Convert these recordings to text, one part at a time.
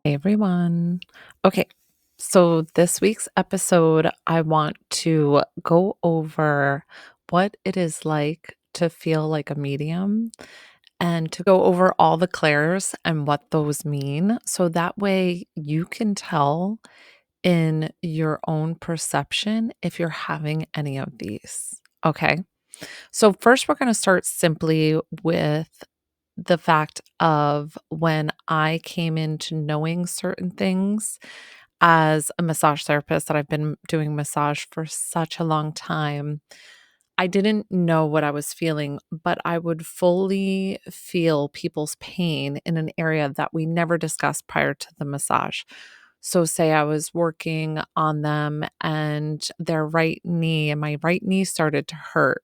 Hey everyone. Okay, so this week's episode, I want to go over what it is like to feel like a medium and to go over all the clairs and what those mean. So that way you can tell in your own perception if you're having any of these. Okay, so first we're going to start simply with the fact of when I came into knowing certain things as a massage therapist that I've been doing massage for such a long time. I didn't know what I was feeling, but I would fully feel people's pain in an area that we never discussed prior to the massage. So, say I was working on them and their right knee, and my right knee started to hurt.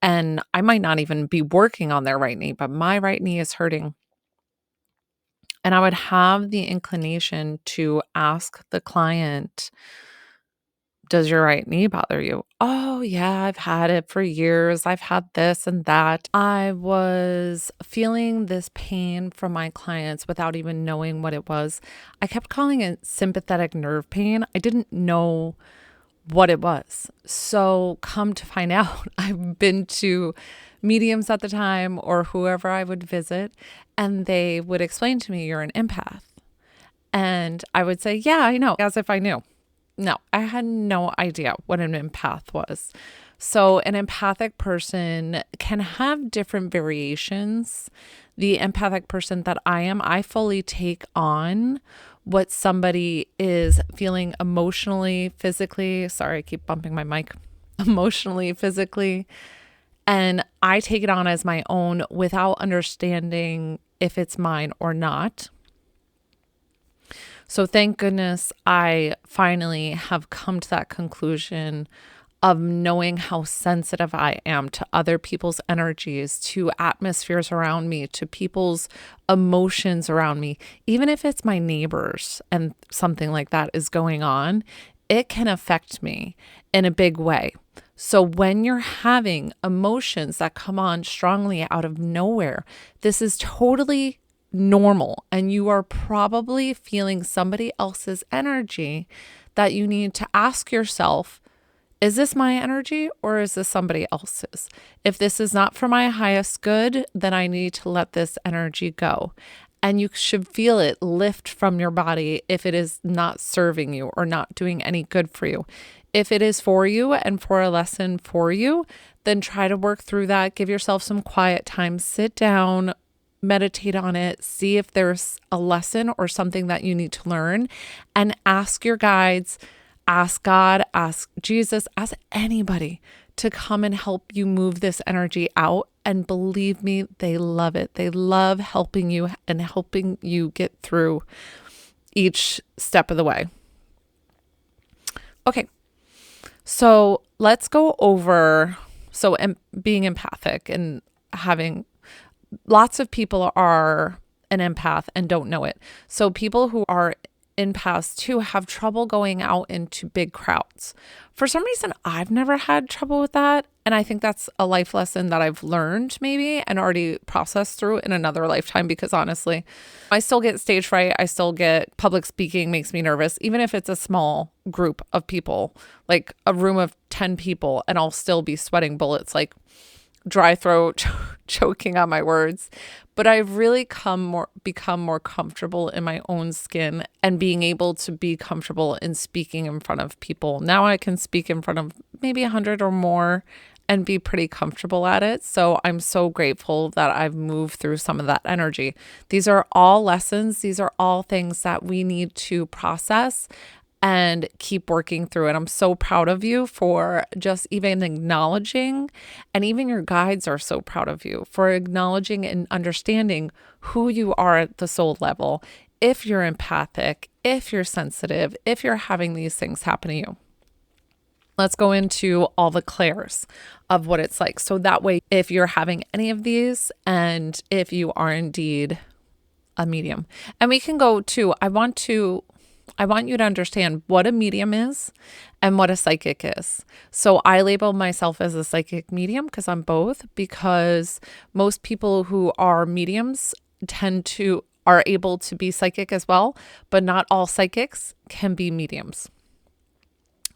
And I might not even be working on their right knee, but my right knee is hurting. And I would have the inclination to ask the client, "Does your right knee bother you?" "Oh, yeah, I've had it for years. I've had this and that." I was feeling this pain from my clients without even knowing what it was. I kept calling it sympathetic nerve pain. I didn't know what it was. So, come to find out, I've been to mediums at the time or whoever I would visit, and they would explain to me, "You're an empath." And I would say, "Yeah, I know," as if I knew. No, I had no idea what an empath was. So, an empathic person can have different variations. The empathic person that I am, I fully take on what somebody is feeling emotionally, physically. Sorry, I keep bumping my mic. Emotionally, physically. And I take it on as my own without understanding if it's mine or not. So thank goodness I finally have come to that conclusion of knowing how sensitive I am to other people's energies, to atmospheres around me, to people's emotions around me. Even if it's my neighbors and something like that is going on, it can affect me in a big way. So when you're having emotions that come on strongly out of nowhere, this is totally normal, and you are probably feeling somebody else's energy that you need to ask yourself, is this my energy or is this somebody else's? If this is not for my highest good, then I need to let this energy go. And you should feel it lift from your body if it is not serving you or not doing any good for you. If it is for you and for a lesson for you, then try to work through that. Give yourself some quiet time, sit down, meditate on it, see if there's a lesson or something that you need to learn, and ask your guides, ask God, ask Jesus, ask anybody to come and help you move this energy out. And believe me, they love it. They love helping you and helping you get through each step of the way. Okay, so let's go over, being empathic and having lots of people are an empath and don't know it. So people who are empaths too have trouble going out into big crowds. For some reason, I've never had trouble with that. And I think that's a life lesson that I've learned maybe and already processed through in another lifetime, because honestly, I still get stage fright. I still get public speaking makes me nervous, even if it's a small group of people, like a room of 10 people, and I'll still be sweating bullets, like dry throat, choking on my words. But I've really become more comfortable in my own skin and being able to be comfortable in speaking in front of people. Now I can speak in front of maybe 100 or more and be pretty comfortable at it. So I'm so grateful that I've moved through some of that energy. These are all lessons. These are all things that we need to process and keep working through it. I'm so proud of you for just even acknowledging, and even your guides are so proud of you for acknowledging and understanding who you are at the soul level. If you're empathic, if you're sensitive, if you're having these things happen to you. Let's go into all the clairs of what it's like. So that way, if you're having any of these and if you are indeed a medium, and we can go to, I want you to understand what a medium is and what a psychic is. So I label myself as a psychic medium because I'm both, because most people who are mediums tend to are able to be psychic as well, but not all psychics can be mediums.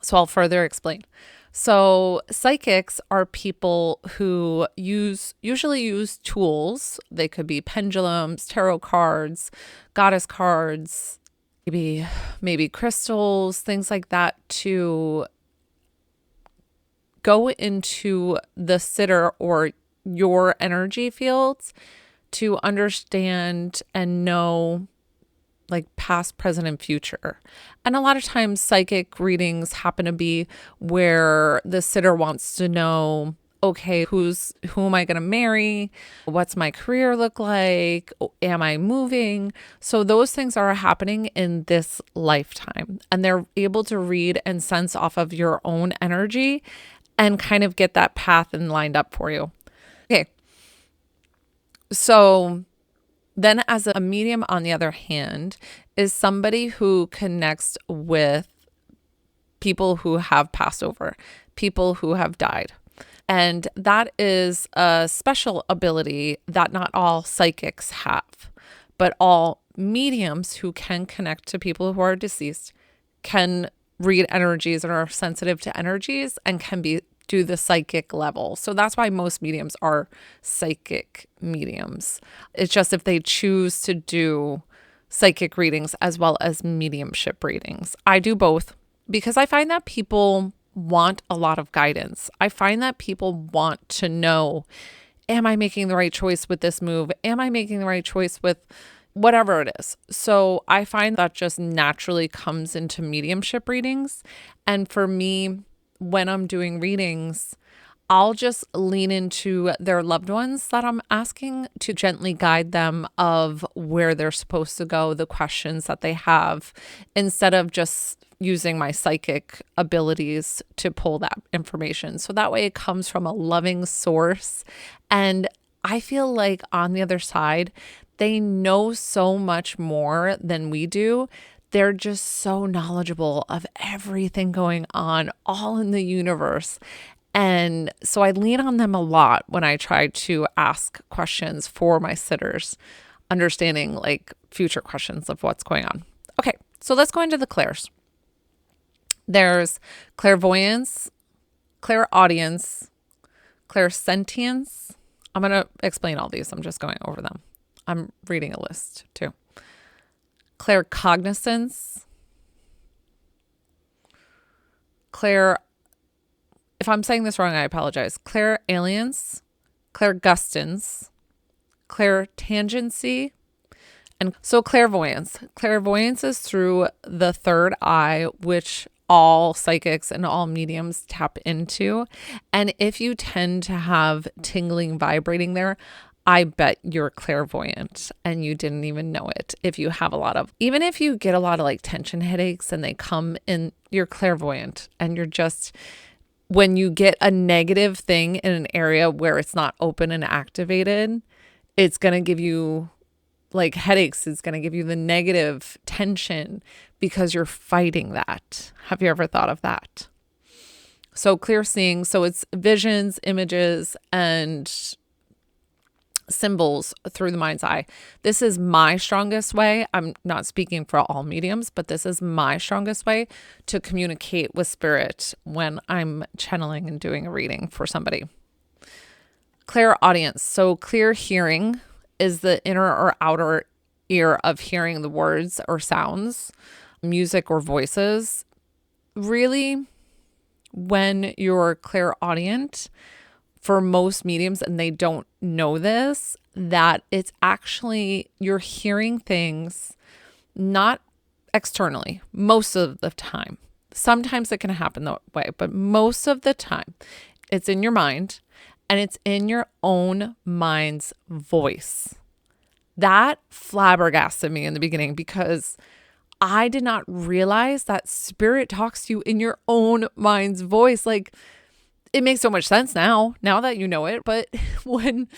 So I'll further explain. So psychics are people who usually use tools. They could be pendulums, tarot cards, goddess cards, maybe crystals, things like that, to go into the sitter or your energy fields to understand and know like past, present, and future. And a lot of times psychic readings happen to be where the sitter wants to know, okay, who am I going to marry? What's my career look like? Am I moving? So those things are happening in this lifetime, and they're able to read and sense off of your own energy and kind of get that path and lined up for you. Okay. So then as a medium, on the other hand, is somebody who connects with people who have passed over, people who have died. And that is a special ability that not all psychics have, but all mediums who can connect to people who are deceased can read energies and are sensitive to energies and can do the psychic level. So that's why most mediums are psychic mediums. It's just if they choose to do psychic readings as well as mediumship readings. I do both because I find that people want a lot of guidance. I find that people want to know, am I making the right choice with this move? Am I making the right choice with whatever it is? So I find that just naturally comes into mediumship readings. And for me, when I'm doing readings, I'll just lean into their loved ones that I'm asking to gently guide them of where they're supposed to go, the questions that they have, instead of just using my psychic abilities to pull that information. So that way it comes from a loving source. And I feel like on the other side, they know so much more than we do. They're just so knowledgeable of everything going on all in the universe. And so I lean on them a lot when I try to ask questions for my sitters, understanding like future questions of what's going on. Okay, so let's go into the clairs. There's clairvoyance, clairaudience, clairsentience. I'm going to explain all these. I'm just going over them. I'm reading a list too. Claircognizance, if I'm saying this wrong, I apologize. Clairalience, clairgustance, clairtangency, and so clairvoyance. Clairvoyance is through the third eye, which all psychics and all mediums tap into. And if you tend to have tingling, vibrating there, I bet you're clairvoyant and you didn't even know it. If you have even if you get a lot of like tension headaches and they come in, you're clairvoyant, and you're just, when you get a negative thing in an area where it's not open and activated, it's going to give you like headaches. It's going to give you the negative tension because you're fighting that. Have you ever thought of that? So clear seeing, so it's visions, images, and symbols through the mind's eye. This is my strongest way. I'm not speaking for all mediums, but this is my strongest way to communicate with spirit when I'm channeling and doing a reading for somebody. Clairaudience. So clear hearing is the inner or outer ear of hearing the words or sounds, music or voices. Really, when you're clairaudient, for most mediums, and they don't know this, that it's actually, you're hearing things not externally most of the time. Sometimes it can happen that way, but most of the time it's in your mind, and it's in your own mind's voice. That flabbergasted me in the beginning because I did not realize that spirit talks to you in your own mind's voice. Like, it makes so much sense now that you know it. But when,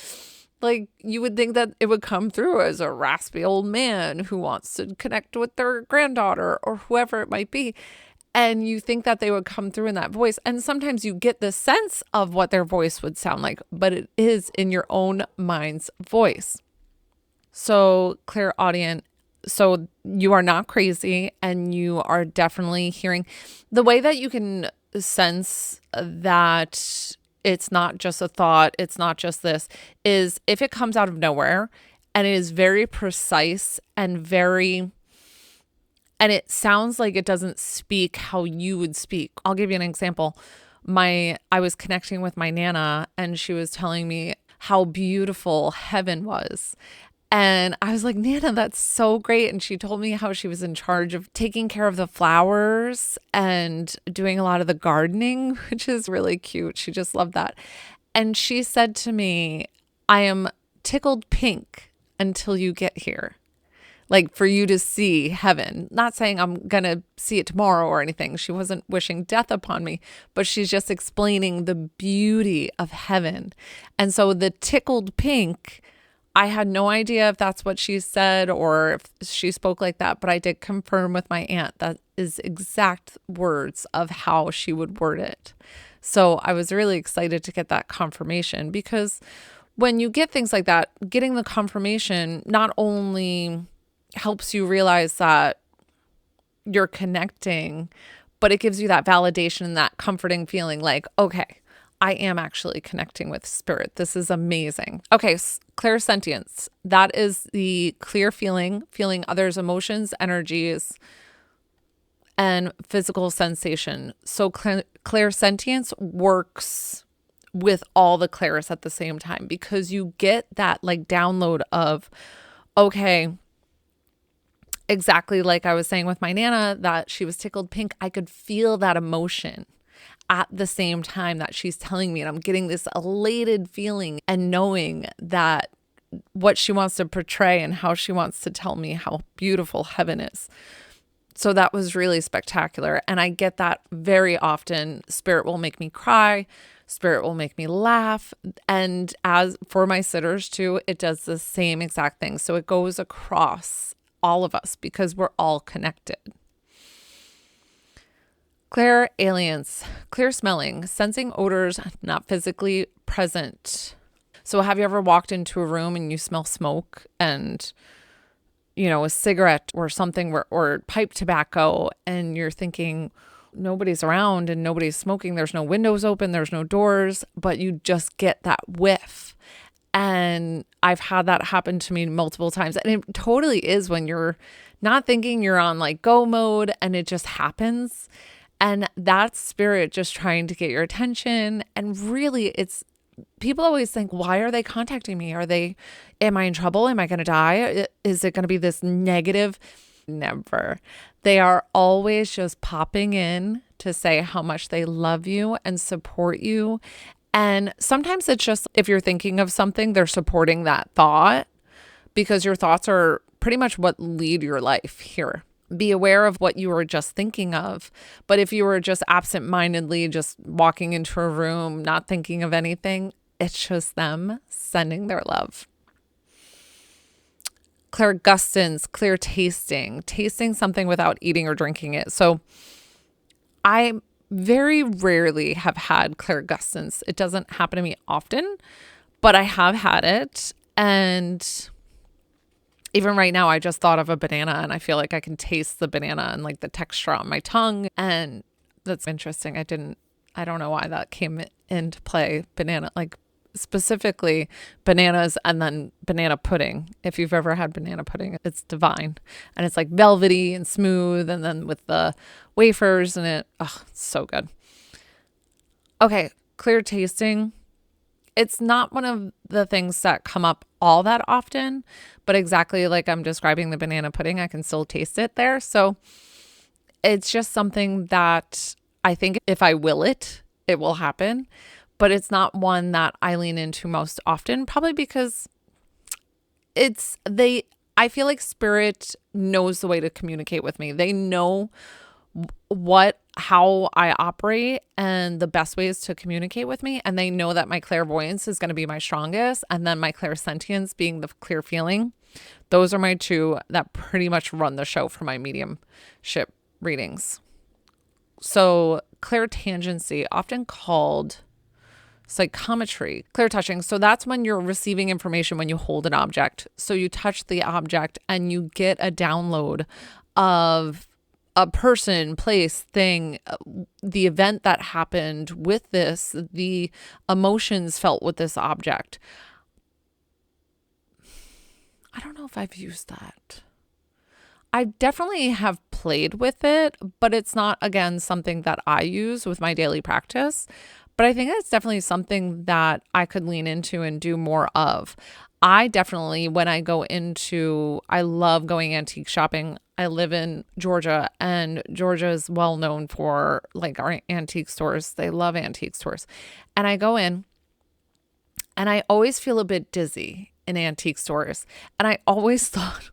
like, you would think that it would come through as a raspy old man who wants to connect with their granddaughter or whoever it might be. And you think that they would come through in that voice. And sometimes you get the sense of what their voice would sound like, but it is in your own mind's voice. So, clairaudient, so you are not crazy and you are definitely hearing. The way that you can sense that it's not just a thought, it's not just this, is if it comes out of nowhere and it is very precise and it sounds like it doesn't speak how you would speak. I'll give you an example. I was connecting with my Nana and she was telling me how beautiful heaven was. And I was like, Nana, that's so great. And she told me how she was in charge of taking care of the flowers and doing a lot of the gardening, which is really cute. She just loved that. And she said to me, I am tickled pink until you get here. Like for you to see heaven. Not saying I'm going to see it tomorrow or anything. She wasn't wishing death upon me, but she's just explaining the beauty of heaven. And so the tickled pink, I had no idea if that's what she said or if she spoke like that, but I did confirm with my aunt that is exact words of how she would word it. So I was really excited to get that confirmation, because when you get things like that, getting the confirmation not only helps you realize that you're connecting, but it gives you that validation and that comforting feeling like, okay, I am actually connecting with spirit. This is amazing. Okay, clairsentience. That is the clear feeling others' emotions, energies, and physical sensation. So clairsentience works with all the clairs at the same time, because you get that like download of, okay, exactly like I was saying with my Nana, that she was tickled pink. I could feel that emotion at the same time that she's telling me. And I'm getting this elated feeling and knowing that what she wants to portray and how she wants to tell me how beautiful heaven is. So that was really spectacular. And I get that very often. Spirit will make me cry. Spirit will make me laugh. And as for my sitters too, it does the same exact thing. So it goes across all of us because we're all connected. Clairalience, clear smelling, sensing odors not physically present. So have you ever walked into a room and you smell smoke and, a cigarette or something, or pipe tobacco, and you're thinking nobody's around and nobody's smoking. There's no windows open. There's no doors, but you just get that whiff. And I've had that happen to me multiple times. And it totally is when you're not thinking, you're on like go mode and it just happens. And that's spirit just trying to get your attention. And really, people always think, why are they contacting me? Am I in trouble? Am I going to die? Is it going to be this negative? Never. They are always just popping in to say how much they love you and support you. And sometimes it's just, if you're thinking of something, they're supporting that thought, because your thoughts are pretty much what lead your life here. Be aware of what you were just thinking of. But if you were just absent-mindedly just walking into a room, not thinking of anything, it's just them sending their love. Clairgustance, clear tasting something without eating or drinking it. So I very rarely have had clairgustance. It doesn't happen to me often, but I have had it. And even right now, I just thought of a banana and I feel like I can taste the banana and like the texture on my tongue. And that's interesting. I don't know why that came into play. Banana, like specifically bananas and then banana pudding. If you've ever had banana pudding, it's divine. And it's like velvety and smooth. And then with the wafers and it's so good. Okay, clear tasting. It's not one of the things that come up all that often, but exactly like I'm describing the banana pudding, I can still taste it there. So it's just something that I think if I will it, it will happen. But it's not one that I lean into most often, probably because I feel like spirit knows the way to communicate with me. They know how I operate and the best ways to communicate with me. And they know that my clairvoyance is going to be my strongest. And then my clairsentience being the clear feeling. Those are my two that pretty much run the show for my mediumship readings. So clairtangency, often called psychometry, clear touching. So that's when you're receiving information when you hold an object. So you touch the object and you get a download of a person, place, thing, the event that happened with this, the emotions felt with this object. I don't know if I've used that. I definitely have played with it, but it's not, again, something that I use with my daily practice. But I think it's definitely something that I could lean into and do more of. I definitely, when I go into, I love going antique shopping. I live in Georgia, and Georgia is well known for like our antique stores. They love antique stores. And I go in and I always feel a bit dizzy in antique stores. And I always thought,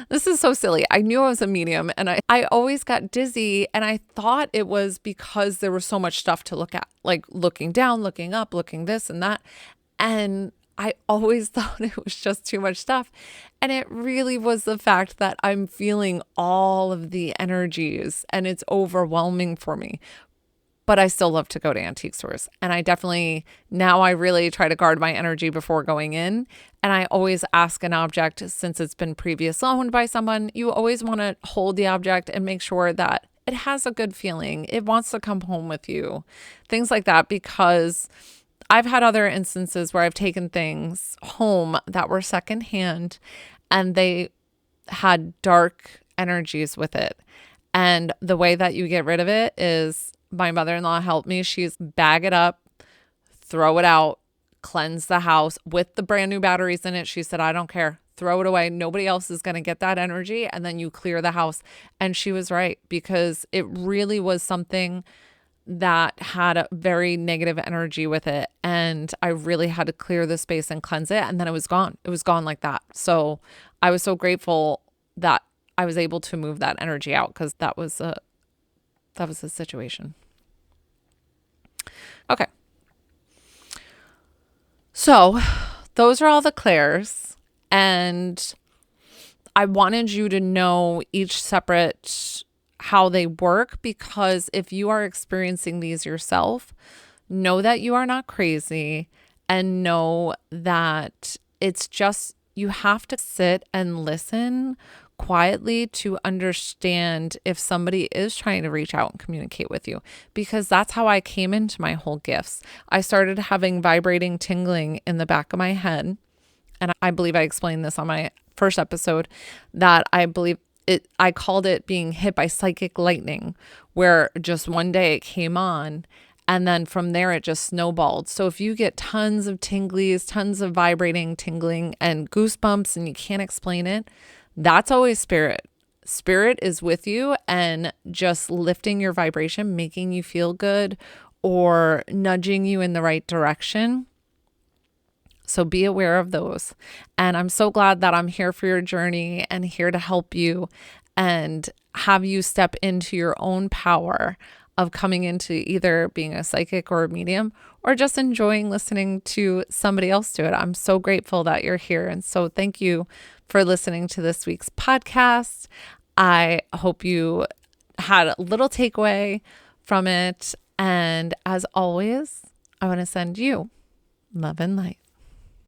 this is so silly. I knew I was a medium, and I always got dizzy, and I thought it was because there was so much stuff to look at, like looking down, looking up, looking this and that. And I always thought it was just too much stuff. And it really was the fact that I'm feeling all of the energies and it's overwhelming for me. But I still love to go to antique stores. And I definitely, now I really try to guard my energy before going in. And I always ask an object, since it's been previously owned by someone, you always want to hold the object and make sure that it has a good feeling. It wants to come home with you. Things like that, because I've had other instances where I've taken things home that were secondhand and they had dark energies with it. And the way that you get rid of it is, my mother-in-law helped me. She's bag it up, throw it out, cleanse the house with the brand new batteries in it. She said, I don't care. Throw it away. Nobody else is going to get that energy. And then you clear the house. And she was right, because it really was something that had a very negative energy with it. And I really had to clear the space and cleanse it. And then it was gone. It was gone like that. So I was so grateful that I was able to move that energy out, because that was the situation. Okay. So those are all the clairs. And I wanted you to know each separate how they work, because if you are experiencing these yourself, know that you are not crazy, and know that it's just, you have to sit and listen quietly to understand if somebody is trying to reach out and communicate with you, because that's how I came into my whole gifts. I started having vibrating tingling in the back of my head. And I believe I explained this on my first episode, that I called it being hit by psychic lightning, where just one day it came on, and then from there it just snowballed. So if you get tons of tinglies, tons of vibrating tingling and goosebumps and you can't explain it, that's always spirit. Spirit is with you and just lifting your vibration, making you feel good or nudging you in the right direction. So be aware of those. And I'm so glad that I'm here for your journey and here to help you and have you step into your own power of coming into either being a psychic or a medium, or just enjoying listening to somebody else do it. I'm so grateful that you're here. And so thank you for listening to this week's podcast. I hope you had a little takeaway from it. And as always, I want to send you love and light.